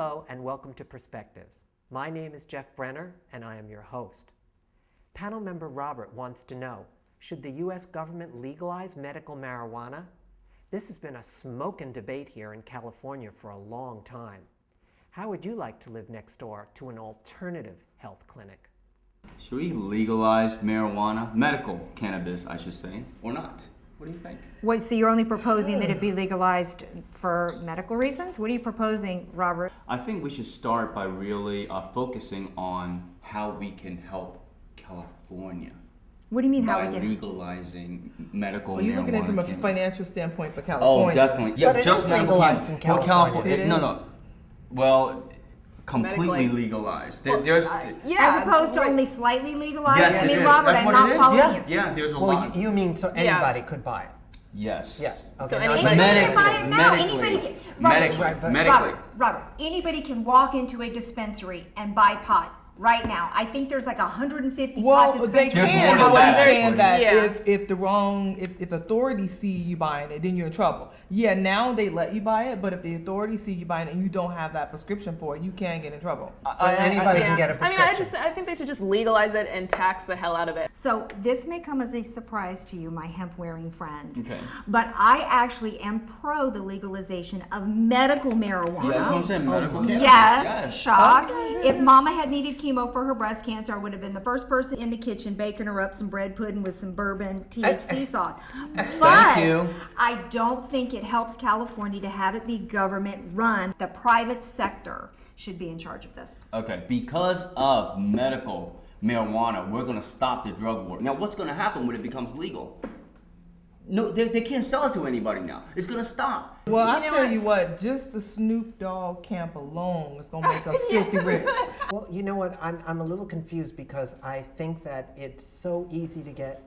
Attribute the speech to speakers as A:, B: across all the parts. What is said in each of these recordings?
A: Hello and welcome to Perspectives. My name is Jeff Brenner and I am your host. Panel member Robert wants to know, should the U.S. government legalize medical marijuana? This has been a smoking debate here in California for a long time. How would you like to live next door to an alternative health clinic?
B: Should we legalize marijuana, medical cannabis, I should say, or not? What do you think?
C: What, so you're only proposing that it be legalized for medical reasons? What are you proposing, Robert?
B: I think we should start by really focusing on how we can help California.
C: What do you mean how
B: by
C: we can?
B: legalizing medical marijuana.
D: Well, you're looking at it from a
B: cannabis.
D: financial standpoint for
B: Oh,
D: California.
B: definitely.
A: But it is legalized in
B: for
A: California.
D: It
B: No,
D: is.
B: no. Well, completely
E: Medically.
B: legalized.
E: Well,
B: There's
C: As opposed to only slightly legalized?
B: Yes,
C: I mean,
B: it is.
C: Robert,
B: That's
C: I'm
B: what
C: not
B: it is.
C: following
B: Yeah,
C: you.
B: yeah. There's a
A: Well,
B: lot.
A: you mean so anybody could buy it?
B: Yes.
A: Yes. Okay.
E: So
A: not
E: anybody
A: just-
C: Anybody can buy it now.
B: Medically.
C: Anybody can.
B: Medically.
A: Right, but-
B: Medically.
C: Robert, anybody can walk into a dispensary and buy pot right now. I think there's like 150
D: Well,
C: pot
D: they
C: dispensaries.
B: There's
D: can,
B: more
D: but
B: than
D: what I'm
B: that,
D: saying
B: actually.
D: that
E: Yeah.
D: if authorities see you buying it, then you're in trouble. Yeah, now they let you buy it, but if the authorities see you buying it and you don't have that prescription for it, you can get in trouble.
A: Anybody can get a
E: I
A: prescription.
E: I think they should just legalize it and tax the hell out of it.
C: So this may come as a surprise to you, my hemp-wearing friend.
B: Okay.
C: But I actually am pro the legalization of medical marijuana.
B: Yeah, that's what I'm saying. Medical cannabis.
C: Yes, shock.
D: Okay.
C: If Mama had needed chemo for her breast cancer, I would have been the first person in the kitchen baking her up some bread pudding with some bourbon THC sauce. But
B: you.
C: I don't think it helps California to have it be government run. The private sector should be in charge of this.
B: Okay, because of medical marijuana, we're going to stop the drug war. Now, what's going to happen when it becomes legal? No, they can't sell it to anybody now. It's going to stop.
D: Well, I'll
E: know
D: tell
E: what?
D: you what, just the Snoop Dogg camp alone is going to make us filthy rich.
A: Well, you know what? I'm a little confused because I think that it's so easy to get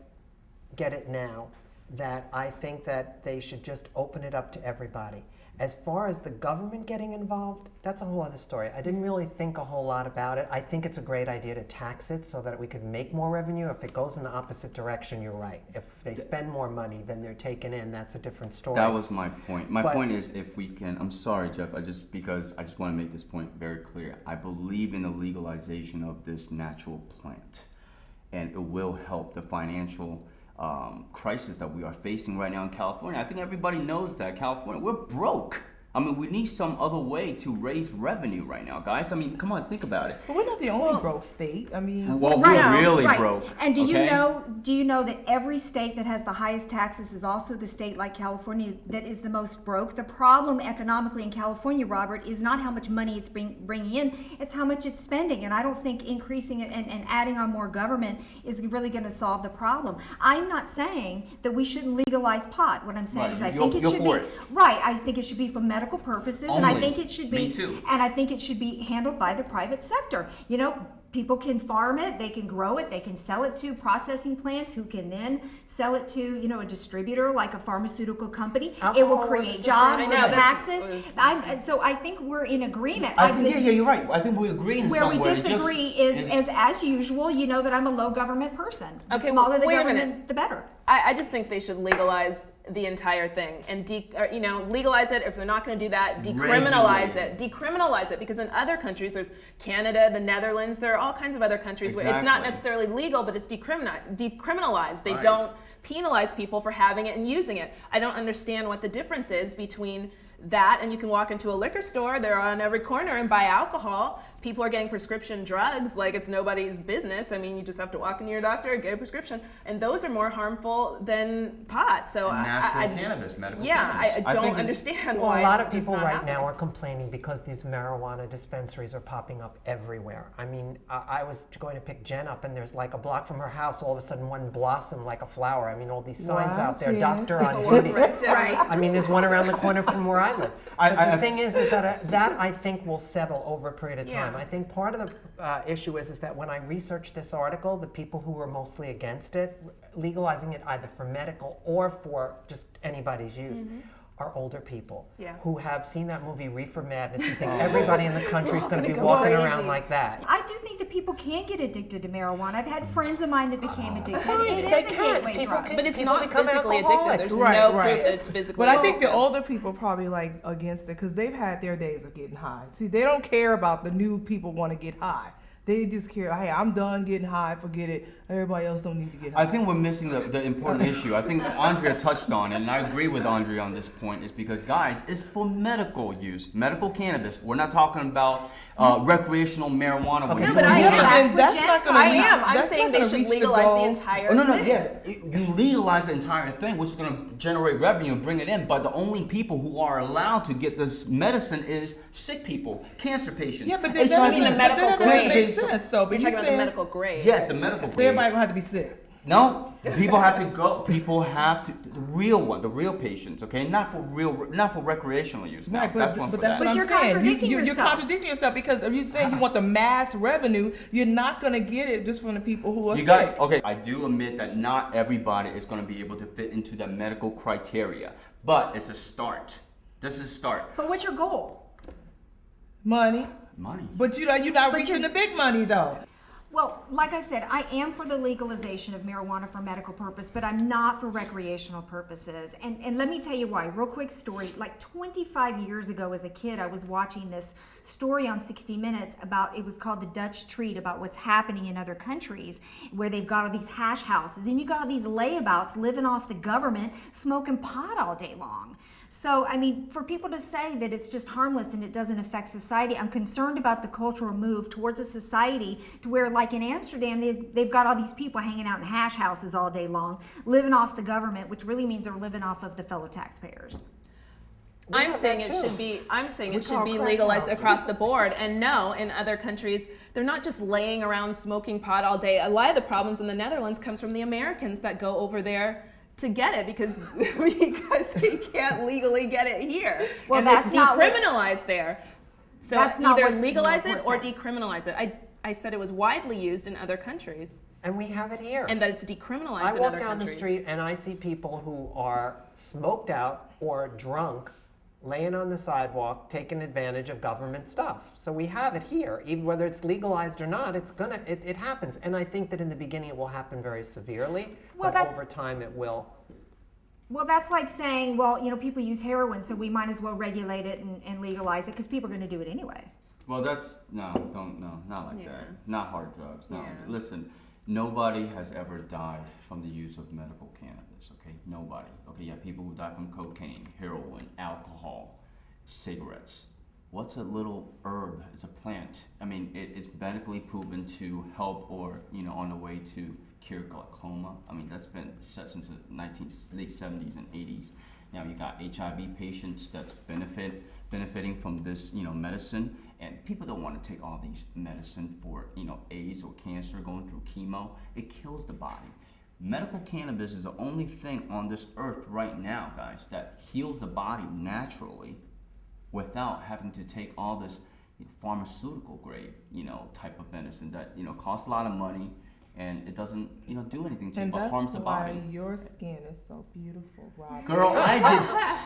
A: it now that I think that they should just open it up to everybody. As far as the government getting involved, that's a whole other story. I didn't really think a whole lot about it. I think it's a great idea to tax it so that we could make more revenue. If it goes in the opposite direction, you're right. If they spend more money than they're taking in, that's a different story.
B: That was my point. My
A: But-
B: point is, if we can, I'm sorry, Jeff, because I just want to make this point very clear. I believe in the legalization of this natural plant, and it will help the financial crisis that we are facing right now in California. I think everybody knows that California, we're broke. I mean, we need some other way to raise revenue right now, guys. I mean, come on, think about it.
D: But we're not the only broke state. I mean,
B: Well,
C: Right.
B: we're really
C: Right.
B: broke.
C: And do
B: okay?
C: you know that every state that has the highest taxes is also the state like California that is the most broke? The problem economically in California, Robert, is not how much money it's bringing in, it's how much it's spending. And I don't think increasing it and adding on more government is really going to solve the problem. I'm not saying that we shouldn't legalize pot. What I'm saying
B: Right.
C: is I
B: You're-
C: think it
B: you're
C: should
B: for
C: be
B: it.
C: right. I think it should be for medical purposes, and I
B: Only.
C: think it should be
B: Me too.
C: and I think it should be handled by the private sector. You know, people can farm it, they can grow it, they can sell it to processing plants who can then sell it to, you know, a distributor like a pharmaceutical company. It will
A: Alcohol
C: create
A: works the
C: jobs
A: same
C: and
E: way. I know, that's what I
C: taxes.
E: was
C: So I think we're in agreement.
B: I think, yeah, you're right. I think we agree in
C: Where
B: some
C: we
B: way. It's
C: disagree
B: just-
C: as usual, you know that I'm a low government person. The
E: Okay,
C: smaller the
E: wait a
C: government,
E: minute.
C: the better.
E: I just think they should legalize the entire thing and legalize it. If they're not going to do that, decriminalize
B: Regulate.
E: it. Decriminalize it, because in other countries, there's Canada, the Netherlands, there are all kinds of other countries where it's not
B: Exactly.
E: necessarily legal, but it's decriminalized. They
B: Right.
E: don't penalize people for having it and using it. I don't understand what the difference is between that and you can walk into a liquor store, they're on every corner, and buy alcohol. People are getting prescription drugs like it's nobody's business. I mean, you just have to walk into your doctor, get a prescription, and those are more harmful than pot. So
B: And natural cannabis, medical cannabis.
E: I
B: I
E: don't
B: think it's-
E: understand
A: Well,
E: why
A: a lot of
E: it's just
A: people
E: not
A: right
E: happening.
A: now are complaining because these marijuana dispensaries are popping up everywhere. I mean, I was going to pick Jen up, and there's like a block from her house, all of a sudden one blossomed like a flower. I mean, all these signs
D: Wow,
A: out there,
D: Jen.
A: doctor on duty.
E: Right.
A: I mean, there's one around the corner from where I live. But the thing is that I think will settle over a period of time.
E: Yeah.
A: I think part of the issue is that when I researched this article, the people who were mostly against it, legalizing it either for medical or for just anybody's use, are older people
E: Yeah.
A: who have seen that movie Reefer Madness and think everybody in the country is going to be walking
E: crazy.
A: around like that.
C: I do think that people can get addicted to marijuana. I've had friends of mine that became addicted.
A: Fine,
C: It is
A: they
C: a
A: can.
C: gateway
A: People
C: drug.
A: can-
E: But it's
A: people
E: not
A: become
E: physically addictive.
A: alcoholics.
E: There's
D: Right,
E: no
D: right.
E: proof that it's physically
D: But I think the
E: addictive.
D: older people probably like against it because they've had their days of getting high. See, they don't care about the new people want to get high. They just care, hey, I'm done getting high, forget it. Everybody else don't need to get high.
B: I think we're missing the important issue. I think Andrea touched on it, and I agree with Andrea on this point, is because, guys, it's for medical use, medical cannabis. We're not talking about recreational marijuana.
A: Okay,
B: We're
A: so
E: But I
A: we
E: am.
A: have-
C: That's
D: and
C: what
D: that's
C: Jen's
D: not gonna
E: I
D: reach-
E: am. I'm
D: that's
E: saying
D: not
E: they
D: gonna
E: should
D: reach the
E: legalize the
D: goal.
E: entire
B: Oh, no,
E: thing.
B: yes. You legalize the entire thing, which is going to generate revenue and bring it in. But the only people who are allowed to get this medicine is sick people, cancer patients.
D: Yeah, but then
E: I mean the
D: that
E: medical
D: doesn't
E: grade.
D: make sense, though. But
E: You're
D: you're
E: talking about the
D: saying
E: medical grade.
B: Yes, the medical
D: so
B: grade.
D: everybody gonna have to be sick.
B: No, people have to go. People have to the real one, the real patients. Okay, not for recreational use. Now.
D: Right,
B: That's one
D: but
B: for
D: that's
B: that.
D: what
C: But
D: I'm
C: you're
D: saying.
C: contradicting
D: You're
C: yourself.
D: contradicting yourself because if you're saying you want the mass revenue, you're not gonna get it just from the people who are
B: You
D: sick.
B: got okay. I do admit that not everybody is going to be able to fit into the medical criteria, but it's a start. This is a start.
C: But what's your goal?
D: Money,
B: Money.
D: but you're not
C: But
D: reaching
C: you're-
D: the big money though.
C: Well, like I said, I am for the legalization of marijuana for medical purpose, but I'm not for recreational purposes. And let me tell you why. Real quick story. Like 25 years ago as a kid, I was watching this story on 60 Minutes about, it was called The Dutch Treat, about what's happening in other countries where they've got all these hash houses and you got all these layabouts living off the government, smoking pot all day long. So, I mean, for people to say that it's just harmless and it doesn't affect society, I'm concerned about the cultural move towards a society to where, like in Amsterdam, they've got all these people hanging out in hash houses all day long, living off the government, which really means they're living off of the fellow taxpayers.
A: We
E: I'm
A: have
E: saying
A: that
E: it
A: too.
E: should be. I'm saying
D: We
E: it should
D: call
E: be
D: crack
E: legalized
D: house.
E: across the board. And no, in other countries, they're not just laying around smoking pot all day. A lot of the problems in the Netherlands comes from the Americans that go over there to get it because they can't legally get it here.
C: Well,
E: and
C: that's
E: it's
C: not what-
E: decriminalized there. So
C: That's not
E: either
C: what
E: legalize
C: the
E: it or
C: report
E: decriminalize it. I said it was widely used in other countries
A: And we have it here.
E: and that it's decriminalized
A: I
E: in
A: walk
E: other
A: down
E: countries.
A: the street and I see people who are smoked out or drunk, laying on the sidewalk, taking advantage of government stuff. So we have it here, even whether it's legalized or not. It happens, and I think that in the beginning it will happen very severely,
C: Well,
A: but
C: that's-
A: over time it will.
C: Well, that's like saying, well, you know, people use heroin, so we might as well regulate it and legalize it because people are going to do it anyway.
B: Well, that's not like
E: Yeah.
B: that. Not hard drugs. No,
E: Yeah.
B: listen. Nobody has ever died from the use of medical cannabis. Okay, nobody. Okay, yeah, people who die from cocaine, heroin, alcohol, cigarettes. What's a little herb? It's a plant. I mean, it is medically proven to help or, on the way to cure glaucoma. I mean, that's been set since the late 70s and 80s. Now you got HIV patients that's benefiting from this, medicine, and people don't want to take all these medicine for, AIDS or cancer, going through chemo. It kills the body. Medical cannabis is the only thing on this earth right now, guys, that heals the body naturally without having to take all this pharmaceutical grade, type of medicine that, costs a lot of money and it doesn't, do anything to you
D: And
B: but
D: that's
B: harms the
D: why
B: body.
D: your skin is so beautiful, Robert.
B: Girl, I did.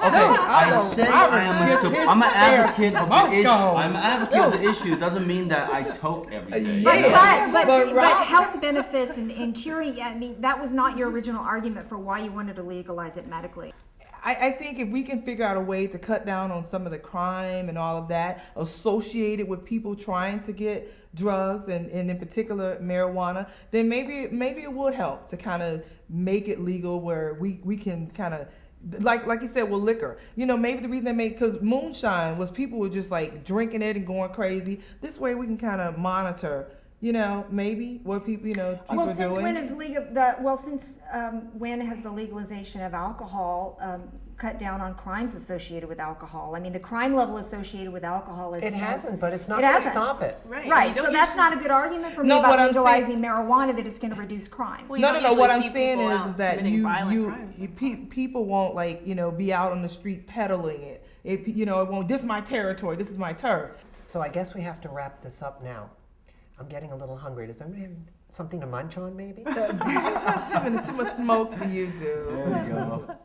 B: Okay, I say I am I'm an advocate of the issue. I'm an advocate of the issue. It doesn't mean that I toke every day.
D: Yeah.
C: But
D: Rob-
C: health benefits and curing, I mean, that was not your original argument for why you wanted to legalize it medically.
D: I think if we can figure out a way to cut down on some of the crime and all of that associated with people trying to get drugs and in particular marijuana, then maybe it would help to kind of make it legal where we can kind of like you said with liquor. Maybe the reason they made, because moonshine was people were just like drinking it and going crazy. This way we can kind of monitor, maybe what people, people
C: Well,
D: are
C: since
D: doing.
C: when is when has the legalization of alcohol cut down on crimes associated with alcohol? I mean, the crime level associated with alcohol is
A: It hasn't, but it's not
C: It
A: going to
C: hasn't.
A: stop it.
E: Right.
C: Right,
E: You
C: so
E: don't
C: that's
E: usually-
C: not a good argument for me
D: No, what
C: about
D: I'm
C: legalizing marijuana that it's going to reduce crime.
E: Well, you don't
D: No.
E: usually
D: What I'm
E: see
D: saying
E: people
D: is
E: out
D: that
E: committing violent crimes.
D: people won't be out on the street peddling it. It won't. This is my territory. This is my turf.
A: So I guess we have to wrap this up now. I'm getting a little hungry. Does anybody have something to munch on, maybe?
D: Too much smoke for you, dude.
B: There you go.